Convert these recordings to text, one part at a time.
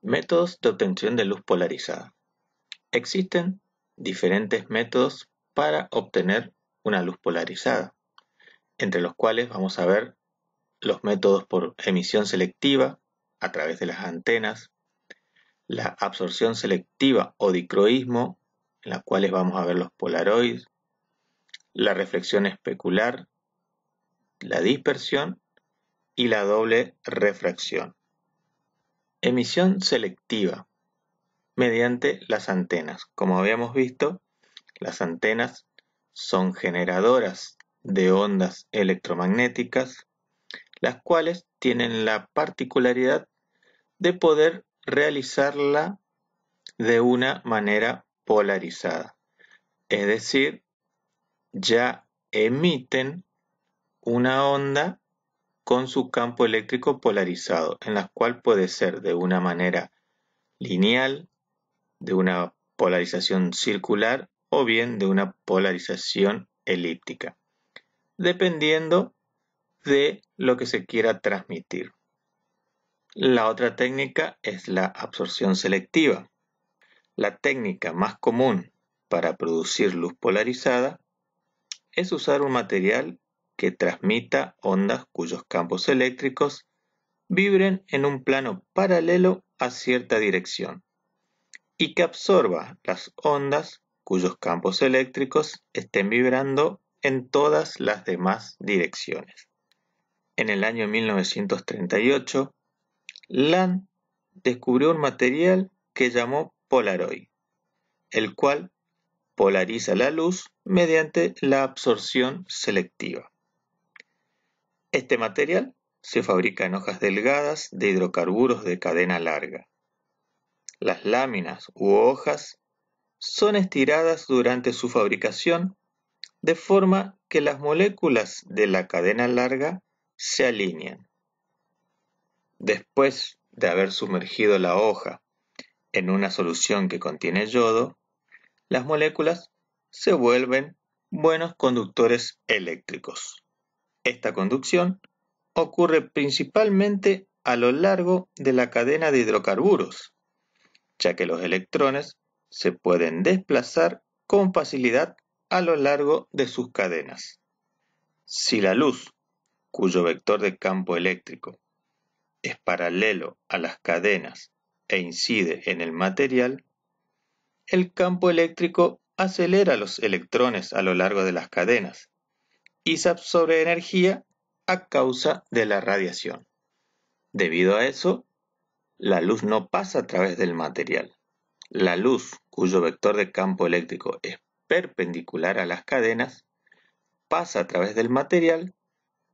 Métodos de obtención de luz polarizada. Existen diferentes métodos para obtener una luz polarizada, entre los cuales vamos a ver los métodos por emisión selectiva a través de las antenas, la absorción selectiva o dicroísmo, en las cuales vamos a ver los polaroides, la reflexión especular, la dispersión y la doble refracción. Emisión selectiva mediante las antenas. Como habíamos visto, las antenas son generadoras de ondas electromagnéticas, las cuales tienen la particularidad de poder realizarla de una manera polarizada. Es decir, ya emiten una onda con su campo eléctrico polarizado, en la cual puede ser de una manera lineal, de una polarización circular o bien de una polarización elíptica, dependiendo de lo que se quiera transmitir. La otra técnica es la absorción selectiva. La técnica más común para producir luz polarizada es usar un material que transmita ondas cuyos campos eléctricos vibren en un plano paralelo a cierta dirección y que absorba las ondas cuyos campos eléctricos estén vibrando en todas las demás direcciones. En el año 1938, Land descubrió un material que llamó Polaroid, el cual polariza la luz mediante la absorción selectiva. Este material se fabrica en hojas delgadas de hidrocarburos de cadena larga. Las láminas u hojas son estiradas durante su fabricación de forma que las moléculas de la cadena larga se alinean. Después de haber sumergido la hoja en una solución que contiene yodo, las moléculas se vuelven buenos conductores eléctricos. Esta conducción ocurre principalmente a lo largo de la cadena de hidrocarburos, ya que los electrones se pueden desplazar con facilidad a lo largo de sus cadenas. Si la luz, cuyo vector de campo eléctrico es paralelo a las cadenas e incide en el material, el campo eléctrico acelera los electrones a lo largo de las cadenas y se absorbe energía a causa de la radiación. Debido a eso, la luz no pasa a través del material. La luz, cuyo vector de campo eléctrico es perpendicular a las cadenas, pasa a través del material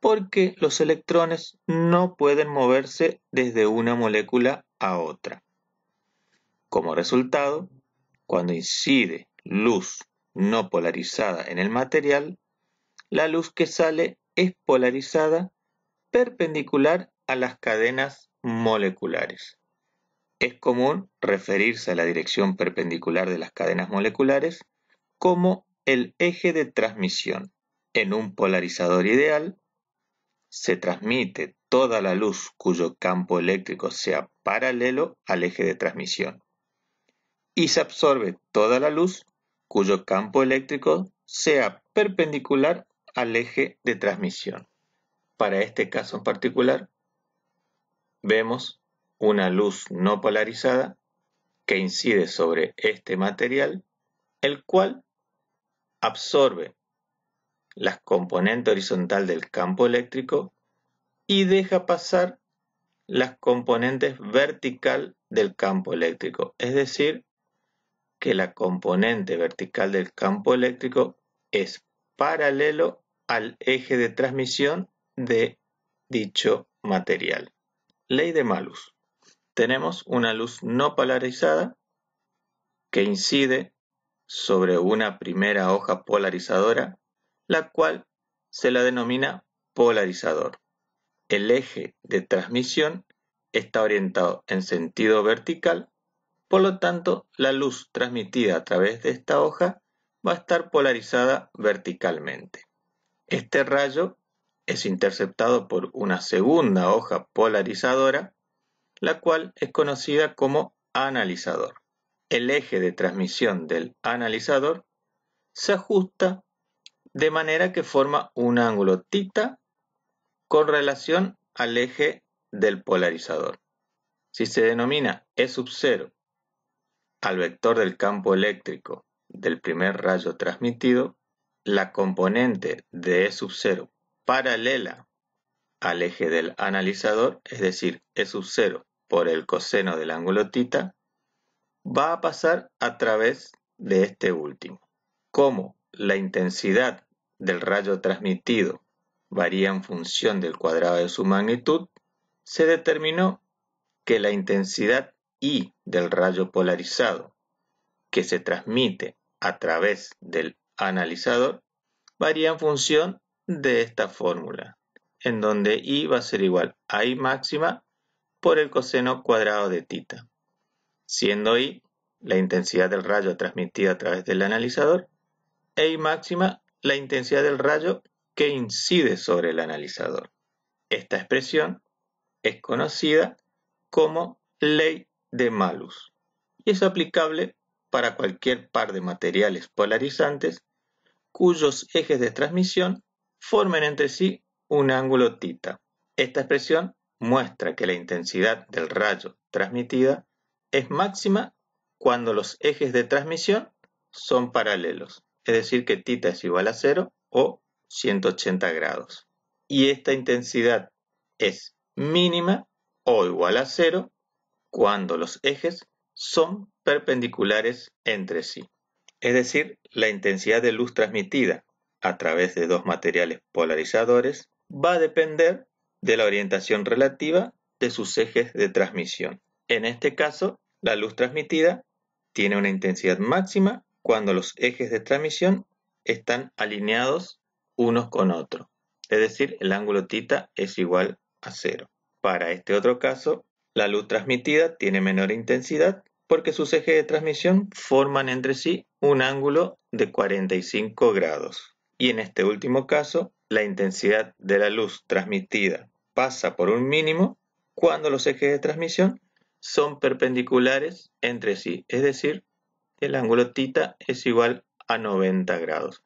porque los electrones no pueden moverse desde una molécula a otra. Como resultado, cuando incide luz no polarizada en el material, la luz que sale es polarizada perpendicular a las cadenas moleculares. Es común referirse a la dirección perpendicular de las cadenas moleculares como el eje de transmisión. En un polarizador ideal, se transmite toda la luz cuyo campo eléctrico sea paralelo al eje de transmisión y se absorbe toda la luz cuyo campo eléctrico sea perpendicular al eje de transmisión. Para este caso en particular, vemos una luz no polarizada que incide sobre este material, el cual absorbe la componente horizontal del campo eléctrico y deja pasar las componentes vertical del campo eléctrico, es decir, que la componente vertical del campo eléctrico es paralelo al eje de transmisión de dicho material. Ley de Malus. Tenemos una luz no polarizada que incide sobre una primera hoja polarizadora, la cual se la denomina polarizador. El eje de transmisión está orientado en sentido vertical, por lo tanto, la luz transmitida a través de esta hoja va a estar polarizada verticalmente. Este rayo es interceptado por una segunda hoja polarizadora, la cual es conocida como analizador. El eje de transmisión del analizador se ajusta de manera que forma un ángulo θ con relación al eje del polarizador. Si se denomina E sub 0 al vector del campo eléctrico del primer rayo transmitido, la componente de E sub 0 paralela al eje del analizador, es decir, E sub 0 por el coseno del ángulo θ, va a pasar a través de este último. Como la intensidad del rayo transmitido varía en función del cuadrado de su magnitud, se determinó que la intensidad I del rayo polarizado que se transmite a través del analizador varía en función de esta fórmula, en donde I va a ser igual a I máxima por el coseno cuadrado de θ, siendo I la intensidad del rayo transmitido a través del analizador e I máxima la intensidad del rayo que incide sobre el analizador. Esta expresión es conocida como ley de Malus y es aplicable para cualquier par de materiales polarizantes cuyos ejes de transmisión formen entre sí un ángulo θ. Esta expresión muestra que la intensidad del rayo transmitida es máxima cuando los ejes de transmisión son paralelos, es decir que θ es igual a 0 o 180 grados. Y esta intensidad es mínima o igual a 0 cuando los ejes son perpendiculares entre sí. Es decir, la intensidad de luz transmitida a través de dos materiales polarizadores va a depender de la orientación relativa de sus ejes de transmisión. En este caso, la luz transmitida tiene una intensidad máxima cuando los ejes de transmisión están alineados unos con otros, es decir, el ángulo θ es igual a 0. Para este otro caso, la luz transmitida tiene menor intensidad porque sus ejes de transmisión forman entre sí un ángulo de 45 grados. Y en este último caso, la intensidad de la luz transmitida pasa por un mínimo cuando los ejes de transmisión son perpendiculares entre sí, es decir, el ángulo θ es igual a 90 grados.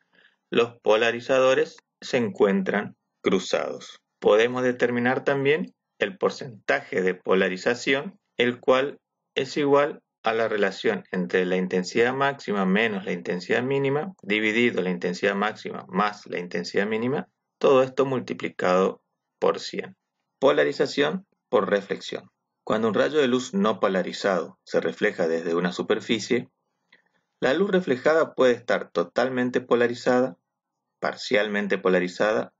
Los polarizadores se encuentran cruzados. Podemos determinar también el porcentaje de polarización, el cual es igual a la relación entre la intensidad máxima menos la intensidad mínima, dividido la intensidad máxima más la intensidad mínima, todo esto multiplicado por 100. Polarización por reflexión. Cuando un rayo de luz no polarizado se refleja desde una superficie, la luz reflejada puede estar totalmente polarizada, parcialmente polarizada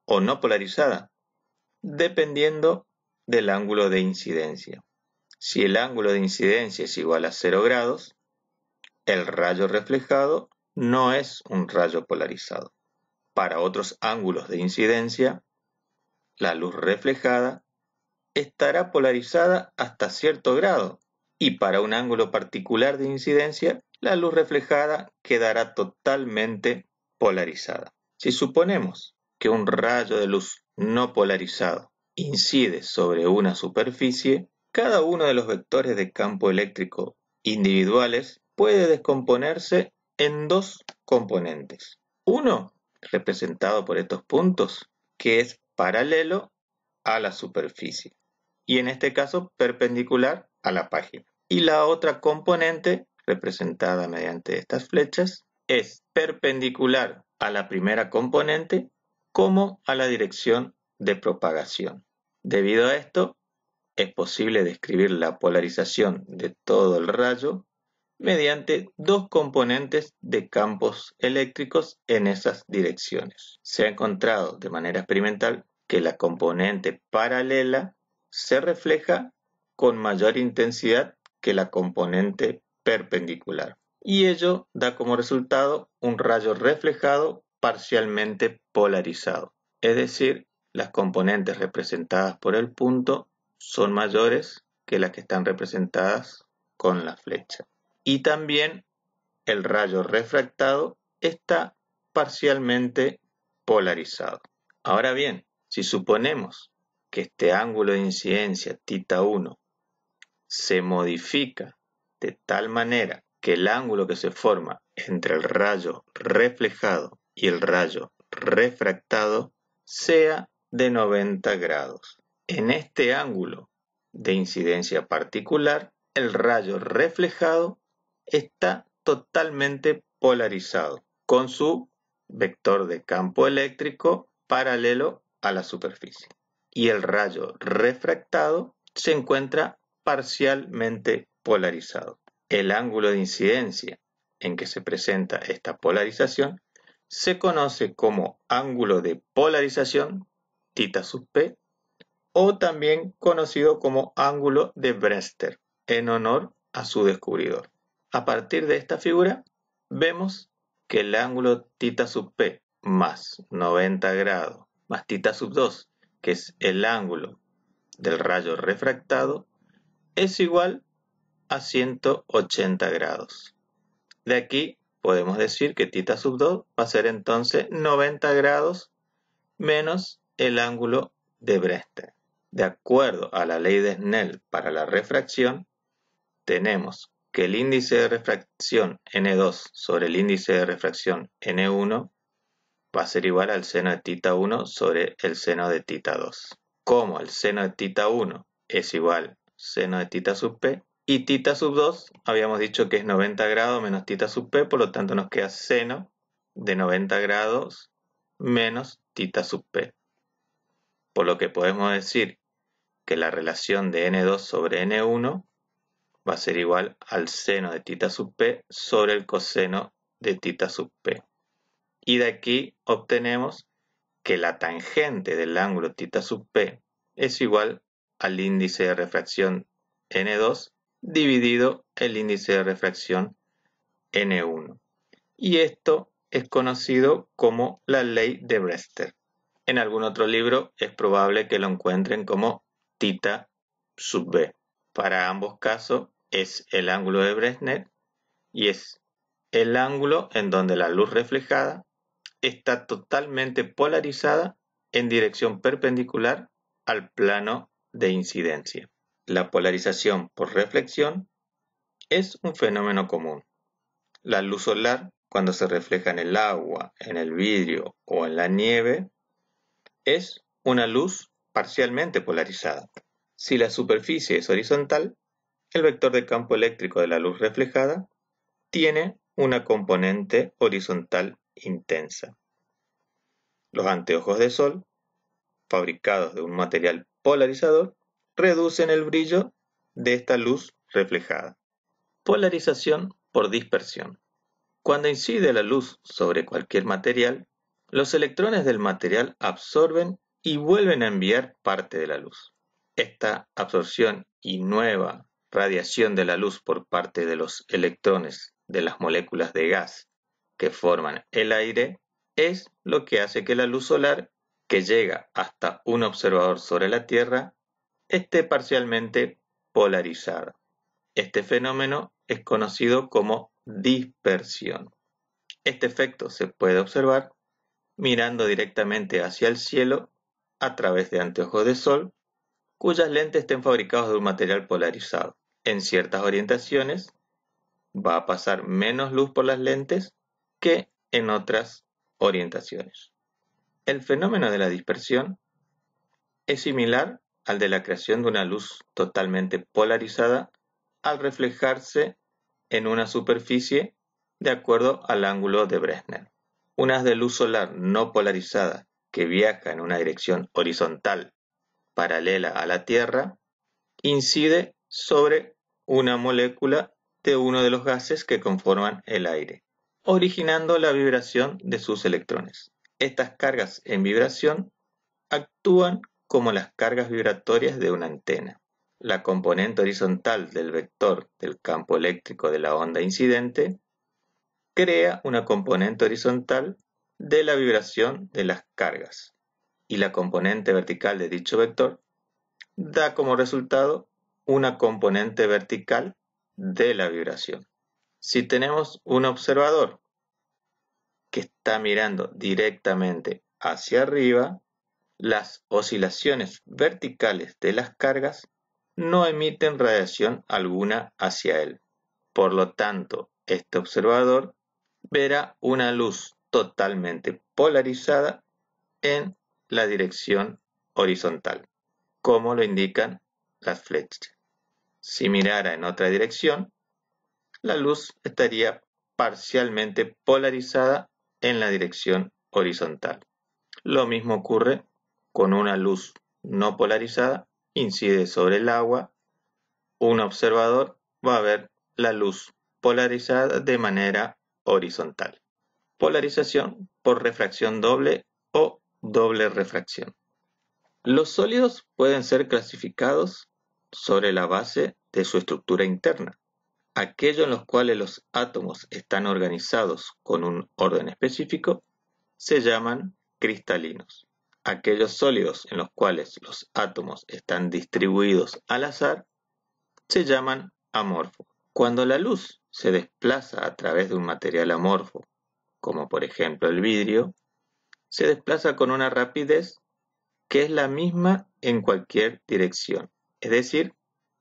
o no polarizada, dependiendo del ángulo de incidencia. Si el ángulo de incidencia es igual a 0 grados, el rayo reflejado no es un rayo polarizado. Para otros ángulos de incidencia, la luz reflejada estará polarizada hasta cierto grado, y para un ángulo particular de incidencia, la luz reflejada quedará totalmente polarizada. Si suponemos que un rayo de luz no polarizado incide sobre una superficie, cada uno de los vectores de campo eléctrico individuales puede descomponerse en dos componentes. Uno, representado por estos puntos, que es paralelo a la superficie, y en este caso perpendicular a la página. Y la otra componente, representada mediante estas flechas, es perpendicular a la primera componente como a la dirección de propagación. Debido a esto, es posible describir la polarización de todo el rayo mediante dos componentes de campos eléctricos en esas direcciones. Se ha encontrado de manera experimental que la componente paralela se refleja con mayor intensidad que la componente perpendicular, y ello da como resultado un rayo reflejado parcialmente polarizado, es decir, las componentes representadas por el punto son mayores que las que están representadas con la flecha. Y también el rayo refractado está parcialmente polarizado. Ahora bien, si suponemos que este ángulo de incidencia θ1 se modifica de tal manera que el ángulo que se forma entre el rayo reflejado y el rayo refractado sea de 90 grados. En este ángulo de incidencia particular, el rayo reflejado está totalmente polarizado, con su vector de campo eléctrico paralelo a la superficie. Y el rayo refractado se encuentra parcialmente polarizado. El ángulo de incidencia en que se presenta esta polarización se conoce como ángulo de polarización, θ sub p, o también conocido como ángulo de Brewster, en honor a su descubridor. A partir de esta figura, vemos que el ángulo θ sub p más 90 grados más θ sub 2, que es el ángulo del rayo refractado, es igual a 180 grados. De aquí podemos decir que θ sub 2 va a ser entonces 90 grados menos el ángulo de Brewster. De acuerdo a la ley de Snell para la refracción, tenemos que el índice de refracción N2 sobre el índice de refracción N1 va a ser igual al seno de θ1 sobre el seno de θ2. Como el seno de θ1 es igual al seno de θ sub p, y θ sub 2 habíamos dicho que es 90 grados menos θ sub p, por lo tanto nos queda seno de 90 grados menos θ sub p. Por lo que podemos decir que la relación de N2 sobre N1 va a ser igual al seno de θ sub p sobre el coseno de θ sub p. Y de aquí obtenemos que la tangente del ángulo θ sub p es igual al índice de refracción N2 dividido el índice de refracción N1. Y esto es conocido como la ley de Brewster. En algún otro libro es probable que lo encuentren como θ sub b. Para ambos casos es el ángulo de Brezhnev y es el ángulo en donde la luz reflejada está totalmente polarizada en dirección perpendicular al plano de incidencia. La polarización por reflexión es un fenómeno común. La luz solar, cuando se refleja en el agua, en el vidrio o en la nieve, es una luz parcialmente polarizada. Si la superficie es horizontal, el vector de campo eléctrico de la luz reflejada tiene una componente horizontal intensa. Los anteojos de sol, fabricados de un material polarizador, reducen el brillo de esta luz reflejada. Polarización por dispersión. Cuando incide la luz sobre cualquier material, los electrones del material absorben y vuelven a enviar parte de la luz. Esta absorción y nueva radiación de la luz por parte de los electrones de las moléculas de gas que forman el aire es lo que hace que la luz solar, que llega hasta un observador sobre la Tierra, esté parcialmente polarizada. Este fenómeno es conocido como dispersión. Este efecto se puede observar mirando directamente hacia el cielo a través de anteojos de sol, cuyas lentes estén fabricados de un material polarizado. En ciertas orientaciones va a pasar menos luz por las lentes que en otras orientaciones. El fenómeno de la dispersión es similar al de la creación de una luz totalmente polarizada al reflejarse en una superficie de acuerdo al ángulo de Brezhnev. Un haz de luz solar no polarizada que viaja en una dirección horizontal paralela a la Tierra incide sobre una molécula de uno de los gases que conforman el aire, originando la vibración de sus electrones. Estas cargas en vibración actúan como las cargas vibratorias de una antena. La componente horizontal del vector del campo eléctrico de la onda incidente crea una componente horizontal de la vibración de las cargas, y la componente vertical de dicho vector da como resultado una componente vertical de la vibración. Si tenemos un observador que está mirando directamente hacia arriba, las oscilaciones verticales de las cargas no emiten radiación alguna hacia él. Por lo tanto, este observador verá una luz totalmente polarizada en la dirección horizontal, como lo indican las flechas. Si mirara en otra dirección, la luz estaría parcialmente polarizada en la dirección horizontal. Lo mismo ocurre con una luz no polarizada, incide sobre el agua, un observador va a ver la luz polarizada de manera horizontal. Polarización por refracción doble o doble refracción. Los sólidos pueden ser clasificados sobre la base de su estructura interna. Aquellos en los cuales los átomos están organizados con un orden específico se llaman cristalinos. Aquellos sólidos en los cuales los átomos están distribuidos al azar se llaman amorfos. Cuando la luz se desplaza a través de un material amorfo, como por ejemplo el vidrio, se desplaza con una rapidez que es la misma en cualquier dirección. Es decir,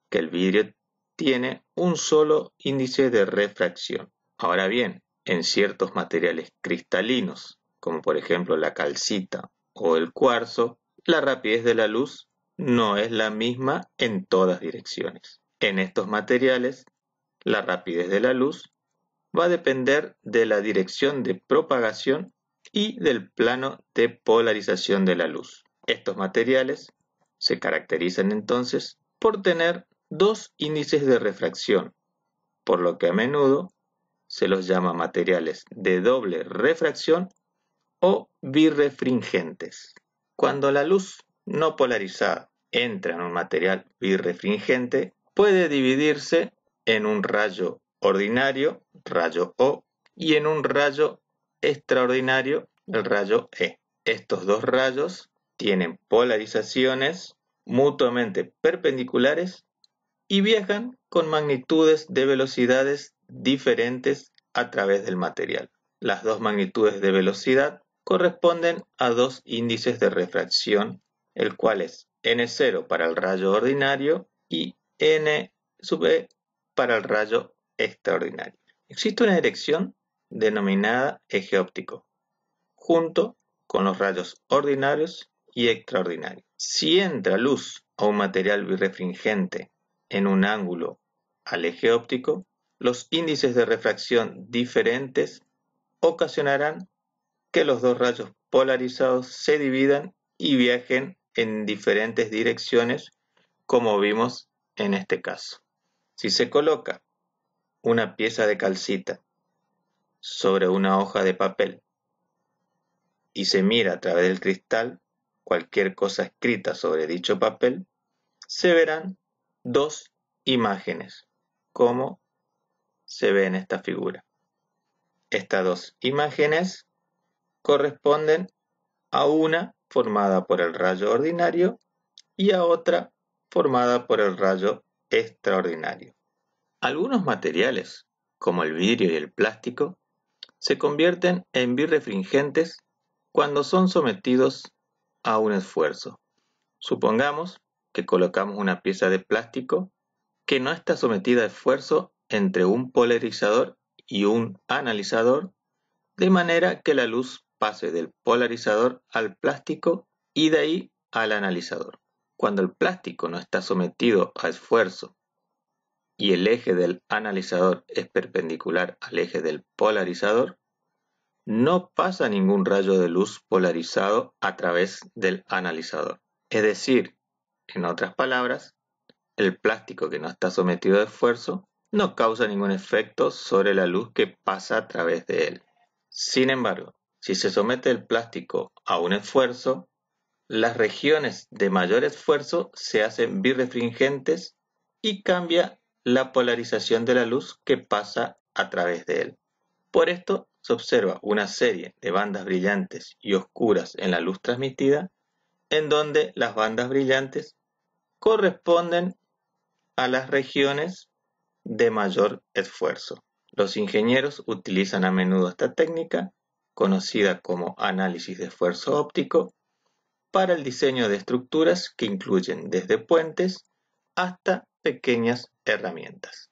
que el vidrio tiene un solo índice de refracción. Ahora bien, en ciertos materiales cristalinos, como por ejemplo la calcita o el cuarzo, la rapidez de la luz no es la misma en todas direcciones. En estos materiales, la rapidez de la luz va a depender de la dirección de propagación y del plano de polarización de la luz. Estos materiales se caracterizan entonces por tener dos índices de refracción, por lo que a menudo se los llama materiales de doble refracción o birrefringentes. Cuando la luz no polarizada entra en un material birrefringente, puede dividirse en un rayo ordinario, rayo O, y en un rayo extraordinario, el rayo E. Estos dos rayos tienen polarizaciones mutuamente perpendiculares y viajan con magnitudes de velocidades diferentes a través del material. Las dos magnitudes de velocidad corresponden a dos índices de refracción, el cual es n0 para el rayo ordinario y n sub e para el rayo extraordinario. Existe una dirección denominada eje óptico, junto con los rayos ordinarios y extraordinarios. Si entra luz a un material birrefringente en un ángulo al eje óptico, los índices de refracción diferentes ocasionarán que los dos rayos polarizados se dividan y viajen en diferentes direcciones, como vimos en este caso. Si se coloca una pieza de calcita sobre una hoja de papel y se mira a través del cristal cualquier cosa escrita sobre dicho papel, se verán dos imágenes, como se ve en esta figura. Estas dos imágenes corresponden a una formada por el rayo ordinario y a otra formada por el rayo extraordinario. Algunos materiales, como el vidrio y el plástico, se convierten en birrefringentes cuando son sometidos a un esfuerzo. Supongamos que colocamos una pieza de plástico que no está sometida a esfuerzo entre un polarizador y un analizador, de manera que la luz pase del polarizador al plástico y de ahí al analizador. Cuando el plástico no está sometido a esfuerzo y el eje del analizador es perpendicular al eje del polarizador, no pasa ningún rayo de luz polarizado a través del analizador. Es decir, en otras palabras, el plástico que no está sometido a esfuerzo no causa ningún efecto sobre la luz que pasa a través de él. Sin embargo, si se somete el plástico a un esfuerzo, las regiones de mayor esfuerzo se hacen birrefringentes y cambia la polarización de la luz que pasa a través de él. Por esto se observa una serie de bandas brillantes y oscuras en la luz transmitida, en donde las bandas brillantes corresponden a las regiones de mayor esfuerzo. Los ingenieros utilizan a menudo esta técnica, conocida como análisis de esfuerzo óptico, para el diseño de estructuras que incluyen desde puentes hasta pequeñas herramientas.